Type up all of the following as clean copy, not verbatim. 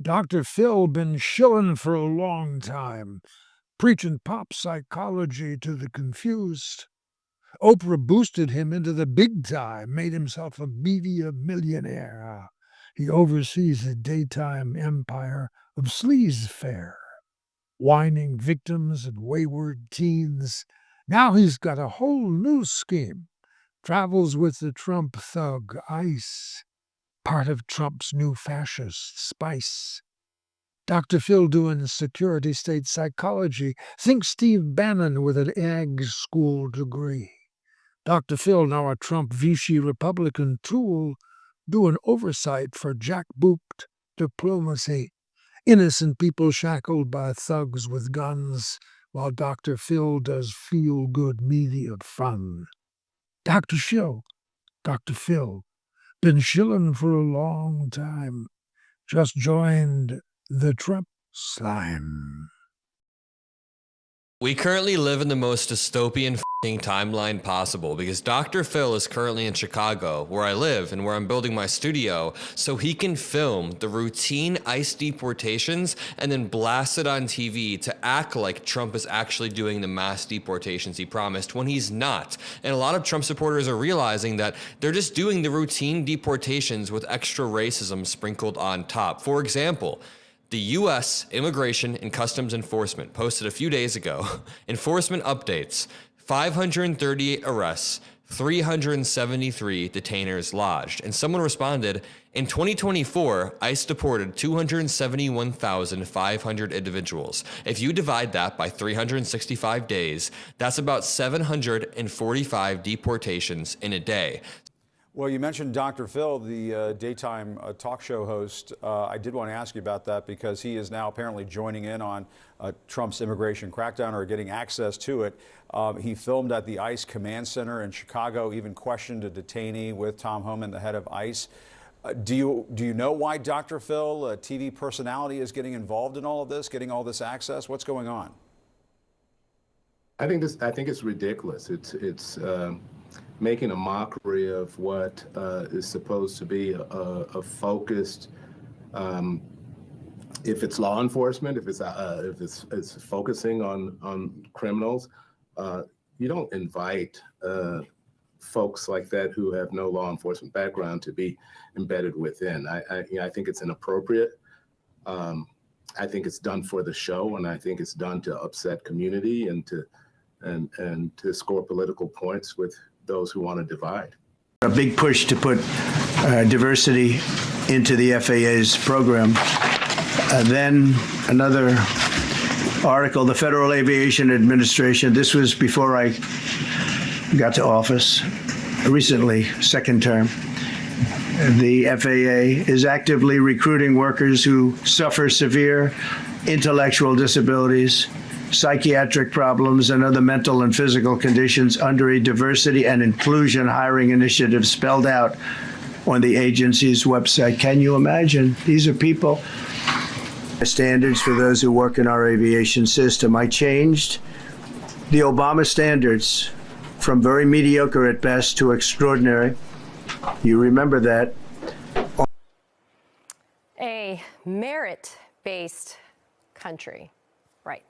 Dr. Phil been shilling for a long time, preaching pop psychology to the confused. Oprah boosted him into the big time, made himself a media millionaire. He oversees a daytime empire of sleaze fare, whining victims and wayward teens. Now he's got a whole new scheme. Travels with the Trump thug ICE, part of Trump's new fascist spice. Dr. Phil doing security state psychology. Think Steve Bannon with an ag school degree. Dr. Phil, now a Trump Vichy Republican tool, doing oversight for jackbooped diplomacy. Innocent people shackled by thugs with guns, while Dr. Phil does feel-good media fun. Dr. Phil, been shilling for a long time. Just joined the Trump slime. We currently live in the most dystopian timeline possible because Dr. Phil is currently in Chicago, where I live and where I'm building my studio, so he can film the routine ICE deportations and then blast it on TV to act like Trump is actually doing the mass deportations he promised when he's not. And a lot of Trump supporters are realizing that they're just doing the routine deportations with extra racism sprinkled on top. For example, the U.S. Immigration and Customs Enforcement posted a few days ago, enforcement updates, 538 arrests, 373 detainers lodged. And someone responded, in 2024, ICE deported 271,500 individuals. If you divide that by 365 days, that's about 745 deportations in a day. Well, you mentioned Dr. Phil, the daytime talk show host. I did want to ask you about that because he is now apparently joining in on Trump's immigration crackdown or getting access to it. He filmed at the ICE command center in Chicago, even questioned a detainee with Tom Homan, the head of ICE. Do you know why Dr. Phil, a TV personality, is getting involved in all of this, getting all this access? What's going on? I think it's ridiculous. It's making a mockery of what is supposed to be a focused, if it's law enforcement, if it's focusing on criminals, you don't invite folks like that who have no law enforcement background to be embedded within. I think it's inappropriate. I think it's done for the show, and I think it's done to upset community and to score political points with those who want to divide. A big push to put diversity into the FAA's program. Then another article, the Federal Aviation Administration, this was before I got to office, recently, second term. The FAA is actively recruiting workers who suffer severe intellectual disabilities, psychiatric problems, and other mental and physical conditions under a diversity and inclusion hiring initiative spelled out on the agency's website. Can you imagine? These are people. Standards for those who work in our aviation system. I changed the Obama standards from very mediocre at best to extraordinary. You remember that. A merit-based country. Right.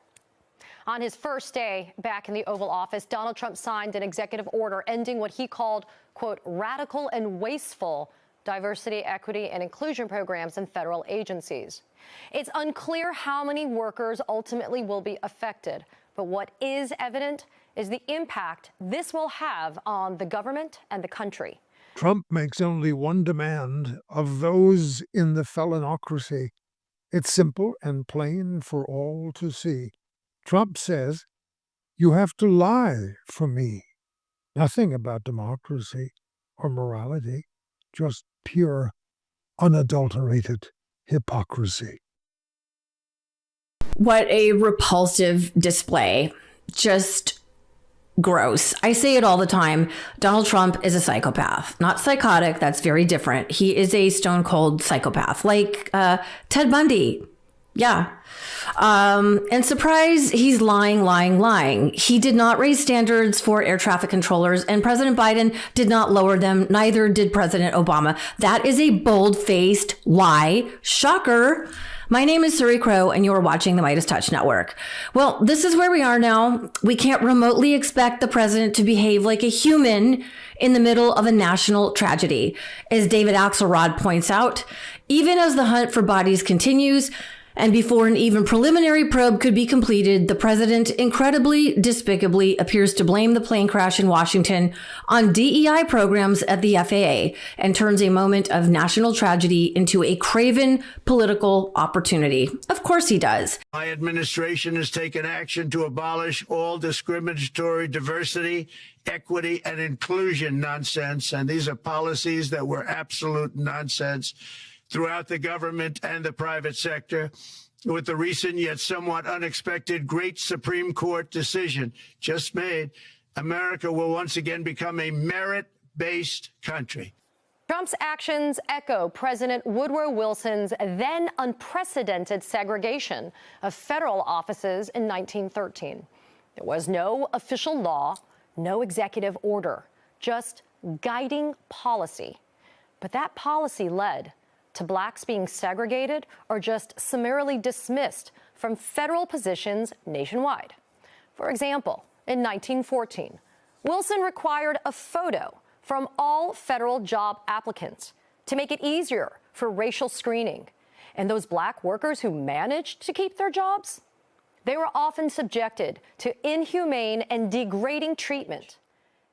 On his first day back in the Oval Office, Donald Trump signed an executive order ending what he called, quote, radical and wasteful diversity, equity, and inclusion programs in federal agencies. It's unclear how many workers ultimately will be affected, but what is evident is the impact this will have on the government and the country. Trump makes only one demand of those in the felonocracy. It's simple and plain for all to see. Trump says, you have to lie for me. Nothing about democracy or morality, just pure, unadulterated hypocrisy. What a repulsive display. Just gross. I say it all the time. Donald Trump is a psychopath. Not psychotic. That's very different. He is a stone cold psychopath, like Ted Bundy. Yeah. And surprise, he's lying. He did not raise standards for air traffic controllers, and President Biden did not lower them. Neither did President Obama. That is a bold-faced lie. Shocker. My name is Suri Crow, and you're watching the Midas Touch Network. Well, this is where we are now. We can't remotely expect the president to behave like a human in the middle of a national tragedy. As David Axelrod points out, even as the hunt for bodies continues, and before an even preliminary probe could be completed, the president incredibly, despicably appears to blame the plane crash in Washington on DEI programs at the FAA and turns a moment of national tragedy into a craven political opportunity. Of course he does. My administration has taken action to abolish all discriminatory diversity, equity, and inclusion nonsense. And these are policies that were absolute nonsense throughout the government and the private sector. With the recent yet somewhat unexpected great Supreme Court decision just made, America will once again become a merit-based country. Trump's actions echo President Woodrow Wilson's then unprecedented segregation of federal offices in 1913. There was no official law, no executive order, just guiding policy. But that policy led to blacks being segregated or just summarily dismissed from federal positions nationwide. For example, in 1914, Wilson required a photo from all federal job applicants to make it easier for racial screening. And those black workers who managed to keep their jobs, they were often subjected to inhumane and degrading treatment.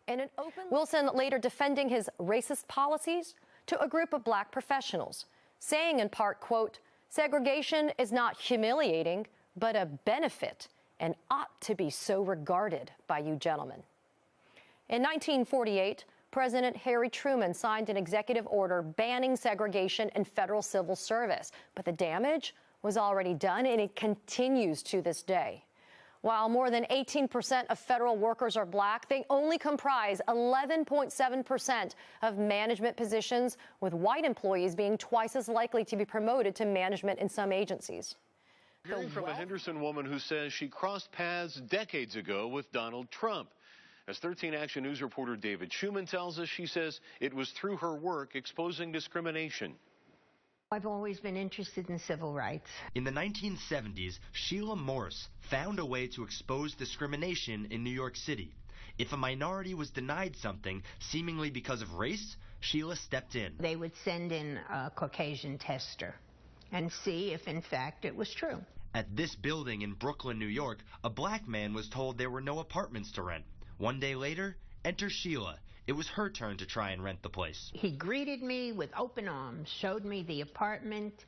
In an open, Wilson later defending his racist policies to a group of black professionals, saying in part, quote, "Segregation is not humiliating, but a benefit and ought to be so regarded by you gentlemen." In 1948, President Harry Truman signed an executive order banning segregation in federal civil service, but the damage was already done and it continues to this day. While more than 18% of federal workers are black, they only comprise 11.7% of management positions, with white employees being twice as likely to be promoted to management in some agencies. Hearing from a Henderson woman who says she crossed paths decades ago with Donald Trump. As 13 Action News reporter David Schumann tells us, she says it was through her work exposing discrimination. I've always been interested in civil rights. In the 1970s, Sheila Morse found a way to expose discrimination in New York City. If a minority was denied something, seemingly because of race, Sheila stepped in. They would send in a Caucasian tester and see if, in fact, it was true. At this building in Brooklyn, New York, a black man was told there were no apartments to rent. One day later, enter Sheila. It was her turn to try and rent the place. He greeted me with open arms, showed me the apartment,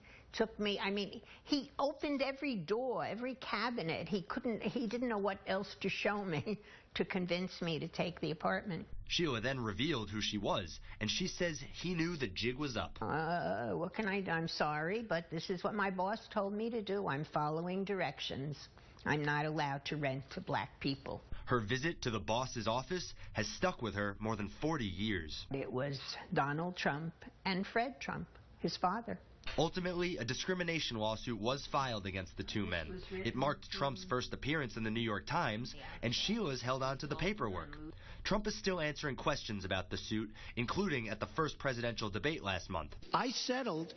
he opened every door, every cabinet. He didn't know what else to show me to convince me to take the apartment. Sheila then revealed who she was, and she says he knew the jig was up. What can I do? I'm sorry, but this is what my boss told me to do. I'm following directions. I'm not allowed to rent to black people. Her visit to the boss's office has stuck with her more than 40 years. It was Donald Trump and Fred Trump, his father. Ultimately, a discrimination lawsuit was filed against the two men. It marked Trump's first appearance in the New York Times, and Sheila's held on to the paperwork. Trump is still answering questions about the suit, including at the first presidential debate last month. I settled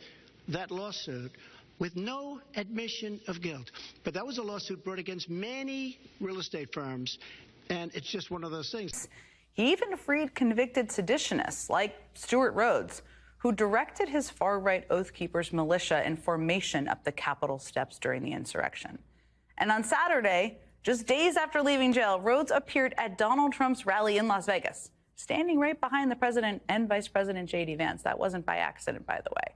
that lawsuit with no admission of guilt. But that was a lawsuit brought against many real estate firms, and it's just one of those things. He even freed convicted seditionists like Stuart Rhodes, who directed his far-right Oath Keepers militia in formation up the Capitol steps during the insurrection. And on Saturday, just days after leaving jail, Rhodes appeared at Donald Trump's rally in Las Vegas, standing right behind the president and Vice President J.D. Vance. That wasn't by accident, by the way.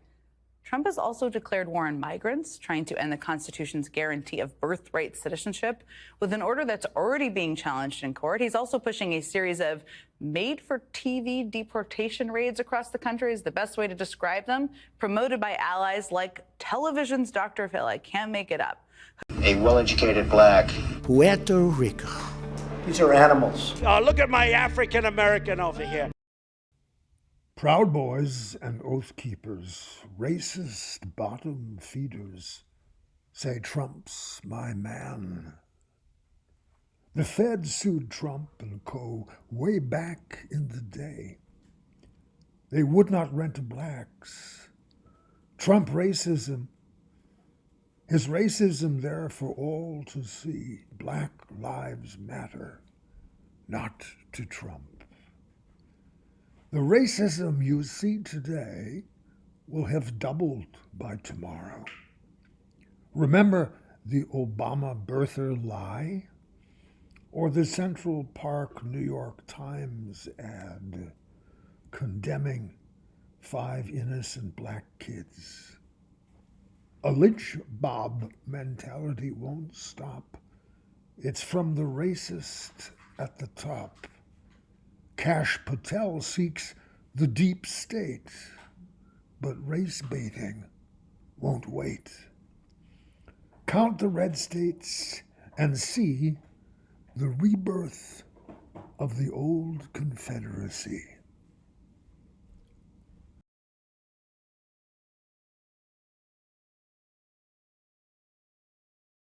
Trump has also declared war on migrants, trying to end the Constitution's guarantee of birthright citizenship with an order that's already being challenged in court. He's also pushing a series of made-for-TV deportation raids across the country, is the best way to describe them, promoted by allies like television's Dr. Phil. I can't make it up. A well-educated black. Puerto Rico. These are animals. Look at my African American over here. Proud Boys and Oath Keepers, racist bottom feeders, say Trump's my man. The Fed sued Trump and co. way back in the day. They would not rent to blacks. Trump racism His racism there for all to see. Black lives matter, not to Trump. The racism you see today will have doubled by tomorrow. Remember the Obama birther lie? Or the Central Park New York Times ad condemning 5 innocent black kids? A lynch mob mentality won't stop. It's from the racist at the top. Kash Patel seeks the deep state, but race baiting won't wait. Count the red states and see the rebirth of the old Confederacy.